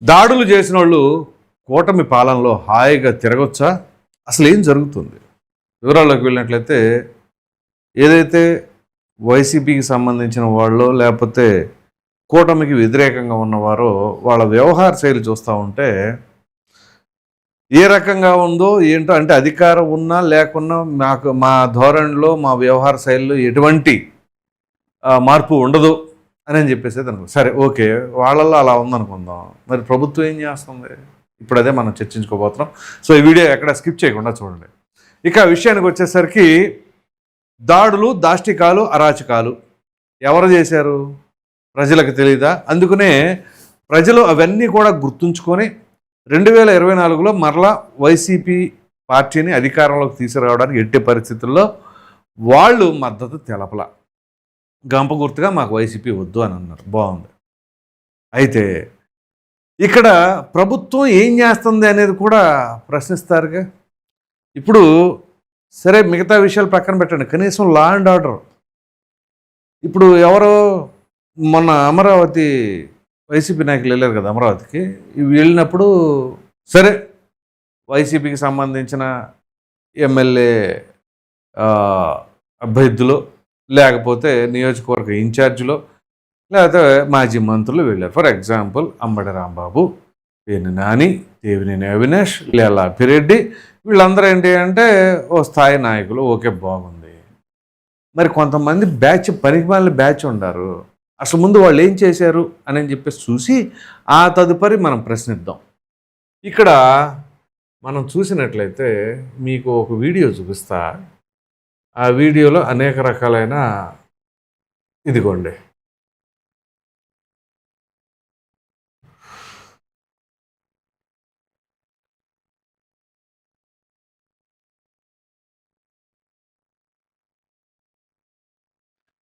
దాడులు చేసిన వాళ్ళు కూటమి పాలనలో హాయిగా తిరగొచ్చా? అసలు ఏం జరుగుతుంది? వివరాల్లోకి వెళ్ళినట్లయితే ఏదైతే వైసీపీకి సంబంధించిన వాళ్ళు లేకపోతే కూటమికి వ్యతిరేకంగా ఉన్నవారో వాళ్ళ వ్యవహార శైలి చూస్తూ ఉంటే ఏ రకంగా ఉందో ఏంటో, అంటే అధికారం ఉన్నా లేకున్నా మా ధోరణిలో మా వ్యవహార శైలిలో ఎటువంటి మార్పు ఉండదు అని చెప్పేసి అనుకో. సరే, ఓకే, వాళ్ళల్లో అలా ఉందనుకుందాం. మరి ప్రభుత్వం ఏం చేస్తుంది? ఇప్పుడు అదే మనం చర్చించుకోబోతున్నాం. సో ఈ వీడియో ఎక్కడ స్కిప్ చేయకుండా చూడండి. ఇక విషయానికి వచ్చేసరికి దాడులు, దాష్టికాలు, అరాచకాలు ఎవరు చేశారు? ప్రజలకు తెలీదా? అందుకనే ప్రజలు అవన్నీ కూడా గుర్తుంచుకొని 2024లో మరలా వైసీపీ పార్టీని అధికారంలోకి తీసుకురావడానికి ఎట్టి పరిస్థితుల్లో వాళ్ళు మద్దతు తెలపల. గంప గుర్తుగా మాకు వైసీపీ వద్దు అని అన్నారు. బాగుంది. అయితే ఇక్కడ ప్రభుత్వం ఏం చేస్తుంది అనేది కూడా ప్రశ్నిస్తారుగా. ఇప్పుడు సరే, మిగతా విషయాలు పక్కన పెట్టండి, కనీసం లా అండ్ ఆర్డర్. ఇప్పుడు ఎవరో మొన్న అమరావతి వైసీపీ నాయకులు వెళ్ళారు కదా అమరావతికి. వెళ్ళినప్పుడు సరే, వైసీపీకి సంబంధించిన ఎమ్మెల్యే అభ్యర్థులు లేకపోతే నియోజకవర్గ ఇన్ఛార్జీలు లేకపోతే మాజీ మంత్రులు వెళ్ళారు. ఫర్ ఎగ్జాంపుల్ అంబటి రాంబాబు, పేర్ని నాని, దేవినేని అవినాష్, లేలా అప్పిరెడ్డి, వీళ్ళందరూ ఏంటి అంటే ఓ స్థాయి నాయకులు. ఓకే, బాగుంది. మరి కొంతమంది బ్యాచ్, పనికిమాలిన బ్యాచ్ ఉండారు. అసలు ముందు వాళ్ళు ఏం చేశారు అని చెప్పేసి చూసి ఆ తదుపరి మనం ప్రశ్నిద్దాం. ఇక్కడ మనం చూసినట్లయితే మీకు ఒక వీడియో చూపిస్తా. ఆ వీడియోలో అనేక రకాలైన ఇదిగోండి,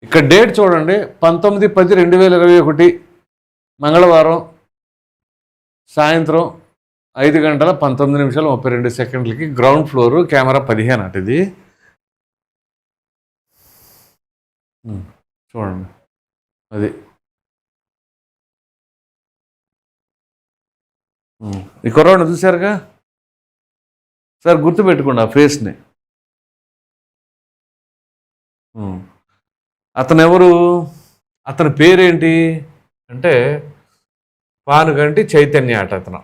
ఇక్కడ డేట్ చూడండి, 19/10/2021 మంగళవారం సాయంత్రం 5:19:32 గ్రౌండ్ ఫ్లోరు, కెమెరా 15 అట. ఇది చూడండి, అది ఈ కుర్రాడిని చూశారుగా సార్, గుర్తుపెట్టుకోండి ఆ ఫేస్ని. అతను ఎవరు? అతని పేరేంటి అంటే పానుగంటి చైతన్య అట అతను.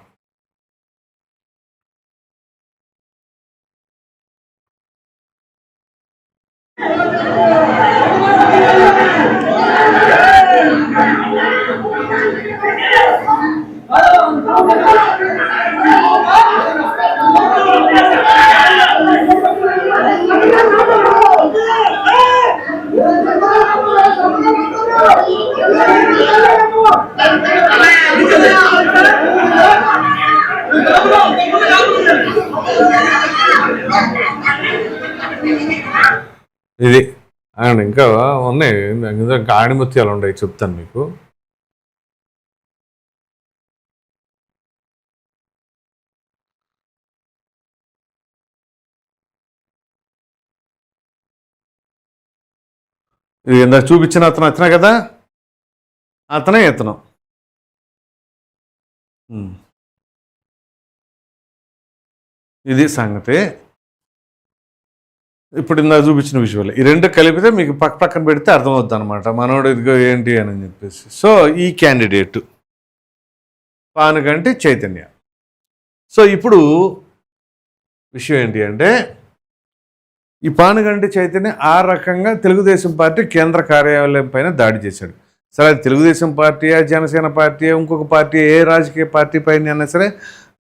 ఇది అండ్ ఇంకా ఉన్నాయి, ఇంకా ఆణిముత్యాలు ఉన్నాయి, చెప్తాను మీకు. ఇది ఇందాక చూపించిన అతనే కదా, అతనే ఇతను. ఇది సంగతి. ఇప్పుడు ఇందాక చూపించిన విజువల్, ఈ రెండు కలిపితే మీకు పక్కన పెడితే అర్థమవుద్ది అనమాట మనోడు ఇదిగో ఏంటి అని చెప్పేసి. సో ఈ క్యాండిడేట్ పానుగంటి చైతన్య. సో ఇప్పుడు విషయం ఏంటి అంటే, ఈ పానుగంటి చైతన్య ఆ రకంగా తెలుగుదేశం పార్టీ కేంద్ర కార్యాలయం పైన దాడి చేశాడు. సరే, అది తెలుగుదేశం పార్టీయా, జనసేన పార్టీయా, ఇంకొక పార్టీ, ఏ రాజకీయ పార్టీ పైన అయినా సరే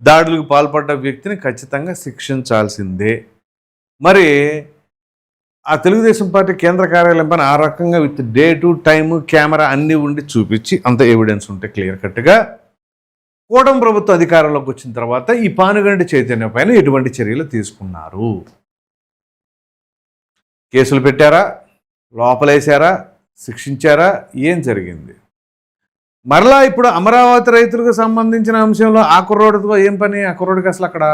దాడులకు పాల్పడ్డ వ్యక్తిని ఖచ్చితంగా శిక్షించాల్సిందే. మరి ఆ తెలుగుదేశం పార్టీ కేంద్ర కార్యాలయం పైన ఆ రకంగా విత్ డేటు, టైము, కెమెరా అన్నీ ఉండి చూపించి అంత ఎవిడెన్స్ ఉంటే క్లియర్ కట్గా కూటమి ప్రభుత్వం అధికారంలోకి వచ్చిన తర్వాత ఈ పానుగంటి చైతన్య పైన ఎటువంటి చర్యలు తీసుకున్నారు? కేసులు పెట్టారా? లోపలేశారా? శిక్షించారా? ఏం జరిగింది? మరలా ఇప్పుడు అమరావతి రైతులకు సంబంధించిన అంశంలో ఆ కుర్రోడితో ఏం పని? ఆ కుర్రోడికి అసలు అక్కడ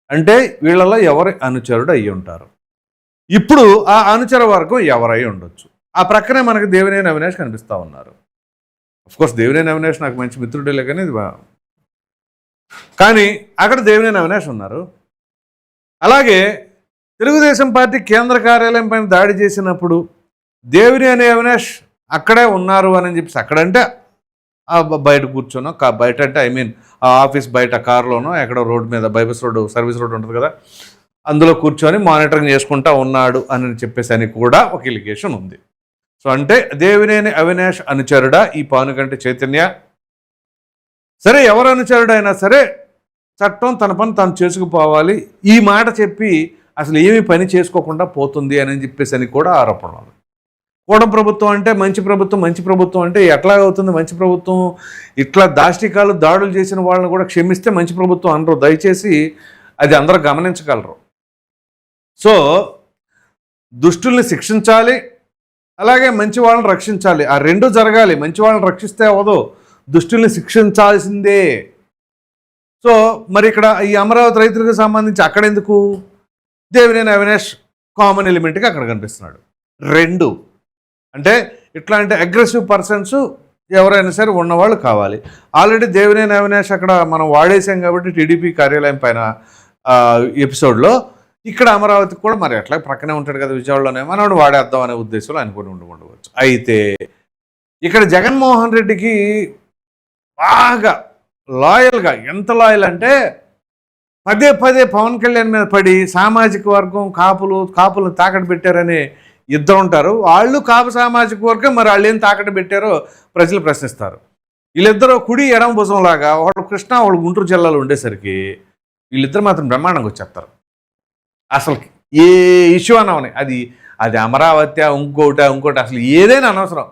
అంటే వీళ్ళలో ఎవరి అనుచరుడు అయ్యి ఉంటారు? ఇప్పుడు ఆ అనుచర వర్గం ఎవరై ఉండొచ్చు? ఆ ప్రక్కనే మనకి దేవినేని అవినాష్ కనిపిస్తూ ఉన్నారు. అఫ్కోర్స్ దేవినేని అవినాష్ నాకు మంచి మిత్రుడేలే, కానీ కానీ అక్కడ దేవినేని అవినాష్ ఉన్నారు. అలాగే తెలుగుదేశం పార్టీ కేంద్ర కార్యాలయం పైన దాడి చేసినప్పుడు దేవినేని అవినాష్ అక్కడే ఉన్నారు అని చెప్పేసి అక్కడంటే బయట కూర్చోనో బయట అంటే ఆ ఆఫీస్ బయట కారులోనో ఎక్కడో రోడ్డు మీద బైపాస్ రోడ్డు సర్వీస్ రోడ్డు ఉంటుంది కదా, అందులో కూర్చొని మానిటరింగ్ చేసుకుంటా ఉన్నాడు అని చెప్పేసి అని కూడా ఒక ఎలిగేషన్ ఉంది. సో అంటే దేవినేని అవినాష్ అనుచరుడా ఈ పానుగంటి చైతన్య? సరే, ఎవరు అనుచరుడైనా సరే చట్టం తన పని తాను చేసుకుపోవాలి, ఈ మాట చెప్పి అసలు ఏమీ పని చేసుకోకుండా పోతుంది అని చెప్పేసి అని కూడా ఆరోపణలు. కూటమి ప్రభుత్వం అంటే మంచి ప్రభుత్వం అంటే ఎట్లా అవుతుంది మంచి ప్రభుత్వం? ఇట్లా దాష్టికాలు దాడులు చేసిన వాళ్ళని కూడా క్షమిస్తే మంచి ప్రభుత్వం అనరు. దయచేసి అది అందరూ గమనించగలరు. సో దుష్టుల్ని శిక్షించాలి, అలాగే మంచి వాళ్ళని రక్షించాలి. ఆ రెండు జరగాలి. మంచి వాళ్ళని రక్షిస్తే అవ్వదు, దుష్టుల్ని శిక్షించాల్సిందే. సో మరి ఇక్కడ ఈ అమరావతి రైతులకు సంబంధించి అక్కడ ఎందుకు దేవినేని అవినాష్ కామన్ ఎలిమెంట్గా అక్కడ కనిపిస్తున్నాడు? రెండు అంటే ఇట్లాంటి అగ్రెసివ్ పర్సన్స్ ఎవరైనా సరే ఉన్నవాళ్ళు కావాలి. ఆల్రెడీ దేవినేని అవినాష్ అక్కడ మనం వాడేసాం కాబట్టి టీడీపీ కార్యాలయం పైన ఎపిసోడ్లో ఇక్కడ అమరావతికి కూడా మరి ఎట్లా ప్రక్కనే ఉంటాడు కదా విజయవాడలోనే, మనోడు వాడేద్దాం అనే ఉద్దేశంలో అనుకుని ఉండవచ్చు. అయితే ఇక్కడ జగన్మోహన్ రెడ్డికి బాగా లాయల్గా, ఎంత లాయల్ అంటే పదే పవన్ కళ్యాణ్ మీద పడి సామాజిక వర్గం కాపులను తాకట్టు పెట్టారని ఇద్దరు ఉంటారు. వాళ్ళు కాపు సామాజిక వర్గం, మరి వాళ్ళు ఏం తాకట్టు పెట్టారో ప్రజలు ప్రశ్నిస్తారు. వీళ్ళిద్దరూ కుడి ఎడమ భుజంలాగా, వాళ్ళు కృష్ణా వాళ్ళు గుంటూరు జిల్లాలో ఉండేసరికి వీళ్ళిద్దరు మాత్రం బ్రహ్మాండంగా వచ్చేస్తారు. అసలు ఏ ఇష్యూ అన్నవని, అది అమరావతి ఇంకోటి అసలు ఏదైనా అనవసరం.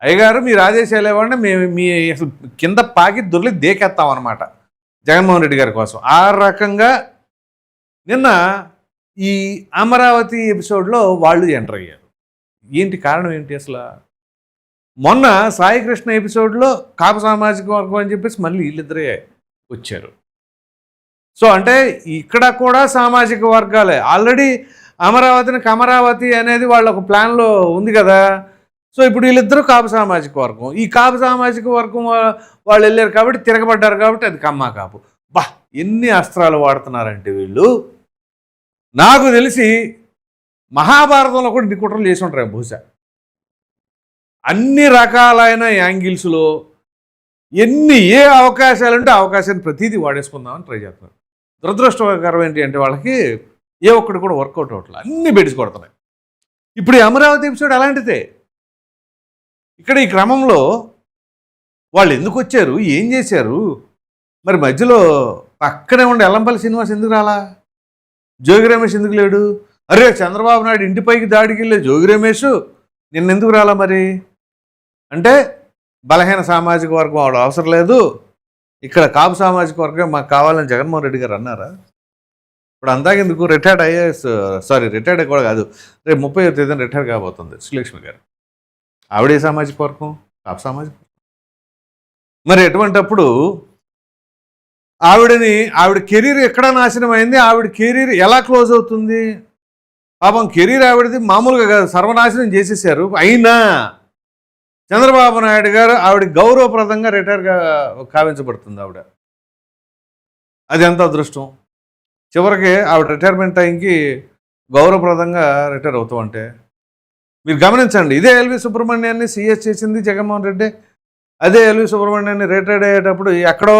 అయ్యగారు మీరు ఆదేశాలు ఇవ్వండి, మేము మీ అసలు కింద పాకి దొరికి దేకెత్తాం అనమాట జగన్మోహన్ రెడ్డి గారి కోసం. ఆ రకంగా నిన్న ఈ అమరావతి ఎపిసోడ్లో వాళ్ళు ఎంటర్ అయ్యారు. ఏంటి కారణం ఏంటి అసలు? మొన్న సాయికృష్ణ ఎపిసోడ్లో కాపు సామాజిక వర్గం అని చెప్పేసి మళ్ళీ వీళ్ళిద్దరే వచ్చారు. సో అంటే ఇక్కడ కూడా సామాజిక వర్గాలే. ఆల్రెడీ అమరావతి అనేది వాళ్ళ ఒక ప్లాన్లో ఉంది కదా. సో ఇప్పుడు వీళ్ళిద్దరూ కాపు సామాజిక వర్గం. ఈ కాపు సామాజిక వర్గం వాళ్ళు వెళ్ళారు కాబట్టి, తిరగబడ్డారు కాబట్టి అది కమ్మా కాపు. ఎన్ని అస్త్రాలు వాడుతున్నారంటే వీళ్ళు. నాకు తెలిసి మహాభారతంలో కూడా ఇన్ని కుట్రలు చేసి ఉంటారు బహుశా. అన్ని రకాలైన యాంగిల్స్లో ఏ అవకాశాలుంటే ఆ అవకాశాన్ని ప్రతిదీ వాడేసుకుందామని ట్రై చేస్తున్నారు. దురదృష్టకరం ఏంటి అంటే వాళ్ళకి ఏ ఒక్కటి కూడా వర్కౌట్ అవ్వట్లేదు, అన్ని బెడిసి కొడుతున్నాయి. ఇప్పుడు ఈ అమరావతి ఎపిసోడ్ అలాంటిదే. ఇక్కడ ఈ క్రమంలో వాళ్ళు ఎందుకు వచ్చారు, ఏం చేశారు? మరి మధ్యలో పక్కనే ఉండే ఎల్లంపల్లి శ్రీనివాస్ ఎందుకు రాలా? జోగి రమేష్ ఎందుకు లేడు? అరే చంద్రబాబు నాయుడు ఇంటిపైకి దాడికి వెళ్ళే జోగి రమేష్ నిన్నెందుకు రాలా? మరి అంటే బలహీన సామాజిక వర్గం వాడు అవసరం లేదు, ఇక్కడ కాపు సామాజిక వర్గం మాకు కావాలని జగన్మోహన్ రెడ్డి గారు అన్నారా? ఇప్పుడు అందాకెందుకు రిటైర్డ్ రిటైర్డ్ కూడా కాదు, రేపు 30వ తేదీన రిటైర్ కాబోతుంది శ్రీలక్ష్మి గారు. ఆవిడే సామాజిక వర్గం, కాపు సామాజిక వర్గం. మరి ఎటువంటప్పుడు ఆవిడ కెరీర్ ఎక్కడ నాశనం అయింది? ఆవిడ కెరీర్ ఎలా క్లోజ్ అవుతుంది? పాపం కెరీర్ ఆవిడది మామూలుగా కాదు, సర్వనాశనం చేసేసారు. అయినా చంద్రబాబు నాయుడు గారు ఆవిడ గౌరవప్రదంగా రిటైర్గా కావించబడుతుంది ఆవిడ. అది ఎంత అదృష్టం. చివరికి ఆవిడ రిటైర్మెంట్ టైంకి గౌరవప్రదంగా రిటైర్ అవుతామంటే మీరు గమనించండి. ఇదే ఎల్వి సుబ్రహ్మణ్యాన్ని సీఎస్ చేసింది జగన్మోహన్ రెడ్డి. అదే ఎల్వి సుబ్రహ్మణ్యాన్ని రిటైర్డ్ అయ్యేటప్పుడు ఎక్కడో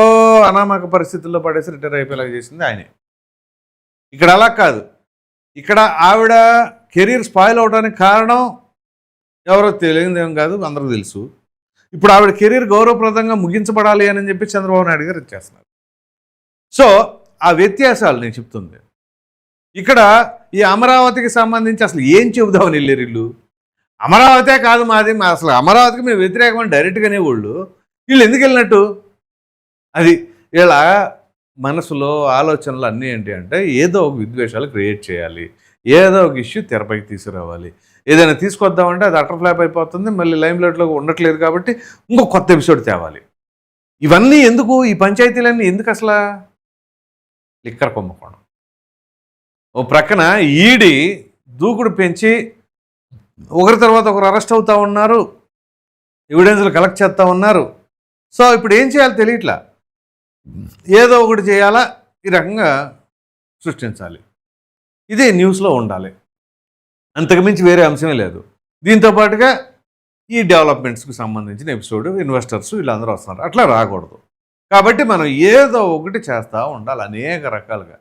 అనామక పరిస్థితుల్లో పడేసి రిటైర్ అయిపోయేలాగా చేసింది ఆయనే. ఇక్కడ అలా కాదు. ఇక్కడ ఆవిడ కెరీర్ స్పాయిల్ అవడానికి కారణం ఎవరో తెలియదేం కాదు, అందరికీ తెలుసు. ఇప్పుడు ఆవిడ కెరీర్ గౌరవప్రదంగా ముగించబడాలి అని చెప్పి చంద్రబాబు నాయుడు గారు ఇచ్చేస్తున్నారు. సో ఆ వ్యత్యాసాలు నేను చెప్తుంది. ఇక్కడ ఈ అమరావతికి సంబంధించి అసలు ఏం చెబుదామని వెళ్ళారు వీళ్ళు? అమరావతే కాదు మాది, అసలు అమరావతికి మేము వ్యతిరేకమని డైరెక్ట్గానే వీళ్ళు ఎందుకు వెళ్ళినట్టు? అది వీళ్ళ మనసులో ఆలోచనలు అన్నీ ఏంటి అంటే ఏదో ఒక విద్వేషాలు క్రియేట్ చేయాలి, ఏదో ఒక ఇష్యూ తెరపైకి తీసుకురావాలి. ఏదైనా తీసుకొద్దామంటే అది అటర్ ఫ్లాప్ అయిపోతుంది, మళ్ళీ లైమ్ లైట్లో ఉండట్లేదు కాబట్టి ఇంకో కొత్త ఎపిసోడ్ తేవాలి. ఇవన్నీ ఎందుకు? ఈ పంచాయతీలన్నీ ఎందుకు అసలు? లిక్కర్ కుంభకోణం ఓ ప్రక్కన ఈడీ దూకుడు పెంచి ఒకరి తర్వాత ఒకరు అరెస్ట్ అవుతూ ఉన్నారు, ఎవిడెన్స్లు కలెక్ట్ చేస్తూ ఉన్నారు. సో ఇప్పుడు ఏం చేయాలో తెలియట్లా. ఏదో ఒకటి చేయాలా, ఈ రకంగా సృష్టించాలి. ఇదే న్యూస్లో ఉండాలి, అంతకుమించి వేరే అంశమే లేదు. దీంతో పాటుగా ఈ డెవలప్మెంట్స్కి సంబంధించిన ఎపిసోడ్, ఇన్వెస్టర్స్ వీళ్ళందరూ వస్తున్నారు, అట్లా రాకూడదు. కాబట్టి మనం ఏదో ఒకటి చేస్తూ ఉండాలి అనేక రకాలుగా.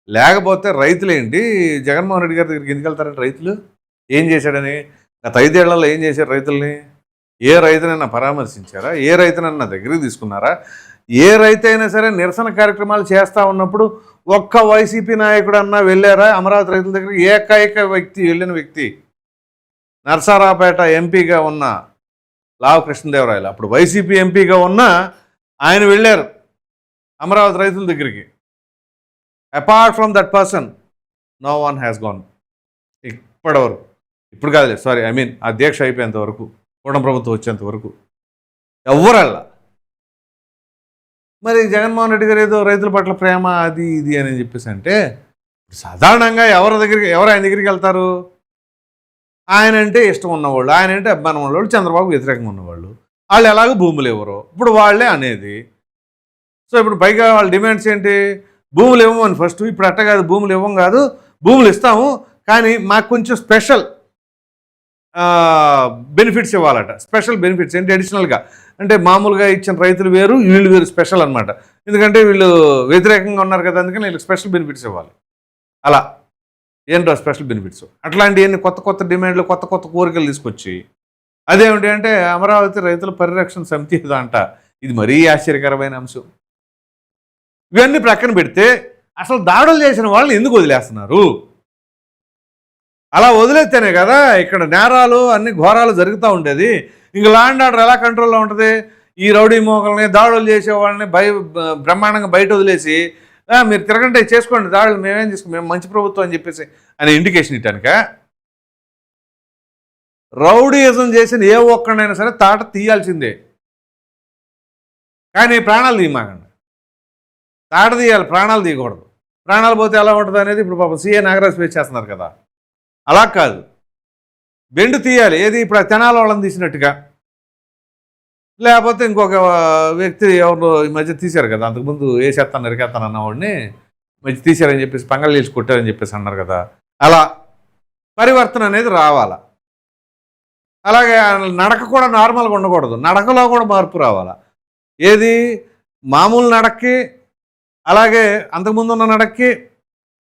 లేకపోతే రైతులేంటి, జగన్మోహన్ రెడ్డి గారి దగ్గరికి ఎందుకు వెళ్తారంటే రైతులు ఏం చేశాడని? గత 5 ఏళ్లలో ఏం చేశారు రైతుల్ని? ఏ రైతునైనా పరామర్శించారా? ఏ రైతునైనా దగ్గరికి తీసుకున్నారా? ఏ రైతు అయినా సరే నిరసన కార్యక్రమాలు చేస్తూ ఉన్నప్పుడు ఒక్క వైసీపీ నాయకుడు అన్నా వెళ్ళారా అమరావతి రైతుల దగ్గరికి? ఏకైక వ్యక్తి వెళ్ళిన వ్యక్తి నరసరావుపేట ఎంపీగా ఉన్న లావు కృష్ణదేవరాయలు, అప్పుడు వైసీపీ ఎంపీగా ఉన్న ఆయన వెళ్ళారు అమరావతి రైతుల దగ్గరికి. Apart from that person no one has gone. ఇప్పటివరకు, ఇప్పుడు కాదులే, సారీ, ఐ మీన్ ఆ దీక్ష అయిపోయేంత వరకు, కూటమి ప్రభుత్వం వచ్చేంత వరకు ఎవ్వరల్లా. మరి జగన్మోహన్ రెడ్డి గారు ఏదో రైతుల పట్ల ప్రేమ అది ఇది అని చెప్పేసి అంటే, సాధారణంగా ఎవరు ఆయన దగ్గరికి వెళ్తారు? ఆయన అంటే ఇష్టం ఉన్నవాళ్ళు, ఆయన అంటే అభిమానం ఉన్నవాళ్ళు, చంద్రబాబు వ్యతిరేకంగా ఉన్నవాళ్ళు. వాళ్ళు ఎలాగో భూములు ఇవ్వరు, ఇప్పుడు వాళ్ళే అనేది. సో ఇప్పుడు పైగా వాళ్ళ డిమాండ్స్ ఏంటి? భూములు ఇవ్వమని ఫస్ట్, ఇప్పుడు అట్ట కాదు, భూములు ఇవ్వం కాదు, భూములు ఇస్తాము కానీ మాకు కొంచెం స్పెషల్ బెనిఫిట్స్ ఇవ్వాలట. స్పెషల్ బెనిఫిట్స్ ఏంటి? అడిషనల్గా అంటే మామూలుగా ఇచ్చిన రైతులు వేరు, వీళ్ళు వేరు, స్పెషల్ అనమాట. ఎందుకంటే వీళ్ళు వ్యతిరేకంగా ఉన్నారు కదా, అందుకని వీళ్ళకి స్పెషల్ బెనిఫిట్స్ ఇవ్వాలి. అలా ఏంటో స్పెషల్ బెనిఫిట్స్, అట్లాంటివన్నీ కొత్త కొత్త డిమాండ్లు, కొత్త కొత్త కోరికలు తీసుకొచ్చి అదేమిటి అంటే అమరావతి రైతుల పరిరక్షణ సమితి ఇదంట. ఇది మరీ ఆశ్చర్యకరమైన అంశం. ఇవన్నీ ప్రక్కన పెడితే అసలు దాడులు చేసిన వాళ్ళని ఎందుకు వదిలేస్తున్నారు? అలా వదిలేస్తేనే కదా ఇక్కడ నేరాలు అన్ని ఘోరాలు జరుగుతూ ఉండేది. ఇంక లా అండ్ ఆర్డర్ ఎలా కంట్రోల్లో ఉంటుంది? ఈ రౌడీ మోకల్ని, దాడులు చేసే వాళ్ళని బ్రహ్మాండంగా బయట వదిలేసి మీరు తిరగంటే చేసుకోండి దాడులు, మేమేం చేసుకో, మేము మంచి ప్రభుత్వం అని చెప్పేసి అనే ఇండికేషన్ ఇట్టానుక. రౌడీయిజం చేసిన ఏ ఒక్కడైనా సరే తాట తీయాల్సిందే, కానీ ప్రాణాలు తీయమాకండి. తాట తీయాలి, ప్రాణాలు తీయకూడదు. ప్రాణాలు పోతే ఎలా ఉంటుంది అనేది ఇప్పుడు పాపం సీఏ నాగరాజ్ ఫేస్ చేస్తున్నారు కదా, అలా కాదు, బెండు తీయాలి. ఏది ఇప్పుడు తెనాల వాళ్ళని తీసినట్టుగా, లేకపోతే ఇంకొక వ్యక్తి ఎవరు ఈ మధ్య తీశారు కదా, అంతకుముందు ఏ చేస్తాను నరికేస్తాను అన్నవాడిని మధ్య తీశారని చెప్పేసి పంగళ చేసి కొట్టారని చెప్పేసి అన్నారు కదా, అలా పరివర్తన అనేది రావాలా. అలాగే నడక కూడా నార్మల్గా ఉండకూడదు, నడకలో కూడా మార్పు రావాలా. ఏది మామూలు నడక్కి, అలాగే అంతకుముందు ఉన్న నడక్కి,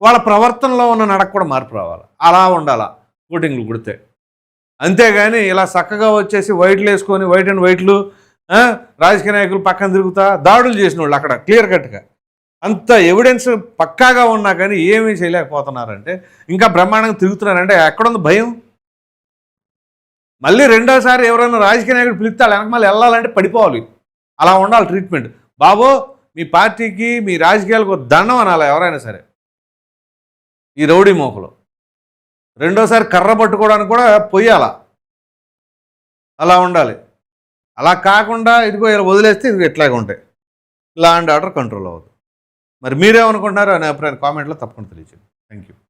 వాళ్ళ ప్రవర్తనలో ఉన్న నడక కూడా మార్పు రావాలి. అలా ఉండాలా ఓటింగ్లు కుడితే. అంతేగాని ఇలా చక్కగా వచ్చేసి వైట్లు వేసుకొని వైట్ అండ్ వైట్లు రాజకీయ నాయకులు పక్కన తిరుగుతా దాడులు చేసిన వాళ్ళు అక్కడ క్లియర్ కట్గా అంత ఎవిడెన్స్ పక్కాగా ఉన్నా కానీ ఏమీ చేయలేకపోతున్నారంటే, ఇంకా బ్రహ్మాండంగా తిరుగుతున్నారంటే ఎక్కడుంది భయం? మళ్ళీ రెండోసారి ఎవరైనా రాజకీయ నాయకుడు పిలిస్తే వెనక మళ్ళీ వెళ్ళాలంటే పడిపోవాలి. అలా ఉండాలి ట్రీట్మెంట్. బాబో మీ పార్టీకి మీ రాజకీయాలకు దండం అనాలి ఎవరైనా సరే. ఈ రౌడీ మోకలు రెండోసారి కర్ర పట్టుకోవడానికి కూడా పొయ్యాల, అలా ఉండాలి. అలా కాకుండా ఇదిగో ఇలా వదిలేస్తే ఇదిగో ఇట్లాగే ఉంటాయి, లా అండ్ ఆర్డర్ కంట్రోల్ అవ్వదు. మరి మీరేమనుకుంటున్నారో అనే అభిప్రాయం కామెంట్లో తప్పకుండా తెలియజేయండి. Thank you.